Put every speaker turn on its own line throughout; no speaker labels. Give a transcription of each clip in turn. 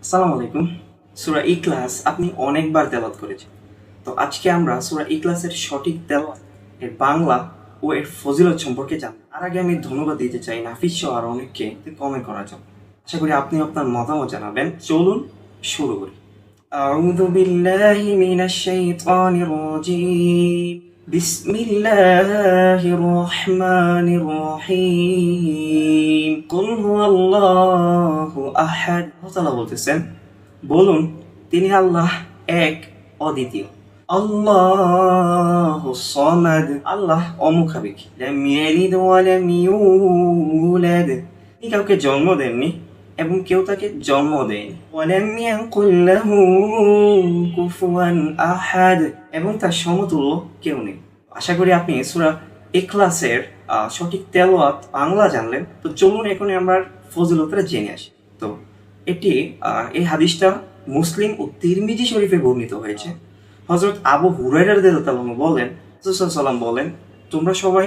আসসালামু আলাইকুম। সূরা ইখলাস আপনি অনেকবার তেলাওয়াত করেছেন। তো আজকে আমরা সূরা ইখলাসের সঠিক তেলাওয়াত, এর বাংলা ও এর ফজিলত সম্পর্কে জানব। আর আগে আমি ধন্যবাদ দিতে চাই নাফিস সহ আর অনেককে কমেন্ট করার জন্য। আশা করি আপনি আপনার মতামত জানাবেন। চলুন শুরু করি। আউযু বিল্লাহি মিনাশ শাইতানির রাজীম। বিসমিল্লাহির রহমানির রহিম। কুল হুয়াল্লাহু আহাদ। আল্লাহ তাআলা বলতেছেন, বলুন তিনি আল্লাহ এক, অদ্বিতীয়। আল্লাহু সামাদ, আল্লাহ অমুখাপেক্ষী। লাম ইয়ালিদ ওয়া লাম ইউলাদ, তিনি কাউকে জন্ম দেননি এবং কেউ তাকে জন্ম দেয়নি। ওয়া লাম ইয়াকুল লাহু কুফুয়ান আহাদ, এবং তার সমতুল্য কেউ নেই। আশা করি আপনি সূরা ইখলাসের সঠিক তেলাওয়াত বাংলা জানলেন। তো চলুন এখন আমরা ফজিলতটা জেনে আসি। তো এই হাদিসটা মুসলিম ও তিরমিজি শরীফে বর্ণিত হয়েছে। হযরত আবু হুরায়রা রাদিয়াল্লাহু তাআলা বলেন, রাসূল সাল্লাল্লাহু আলাইহি ওয়াসাল্লাম বলেন, তোমরা সবাই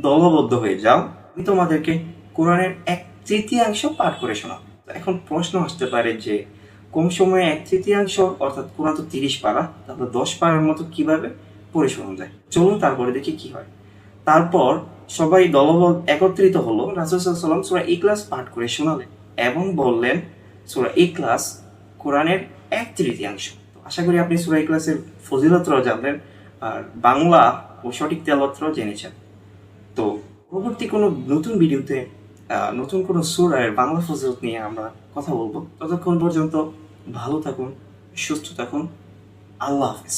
দলবদ্ধ হয়ে যাও, আমি তোমাদেরকে কোরআনের 1/3 পাঠ করে শোনাবো। তো এখন প্রশ্ন আসতে পারে যে কম সময়ে 1/3, অর্থাৎ কোরআন তো 30 পারা, তাহলে 10 পারার মতো কিভাবে পড়ে শোনা যায়? চলুন তারপরে দেখি কি হয়। তারপর সবাই দলবদ্ধ একত্রিত হলো, রাসূল সাল্লাল্লাহু আলাইহি ওয়াসাল্লাম সূরা ইখলাস পাঠ করে শোনালেন এবং বললেন, সূরা ইখলাস কোরআনের 1/3। তো আশা করি আপনি সূরা ইখলাসের ফজিলতটাও জানলেন আর বাংলা ও সঠিক তেলাওয়াতটাও জেনেছেন। তো পরবর্তী কোনো নতুন ভিডিওতে নতুন কোনো সূরার বাংলা ফজিলত নিয়ে আমরা কথা বলবো। ততক্ষণ পর্যন্ত ভালো থাকুন, সুস্থ থাকুন। আল্লাহ হাফেজ।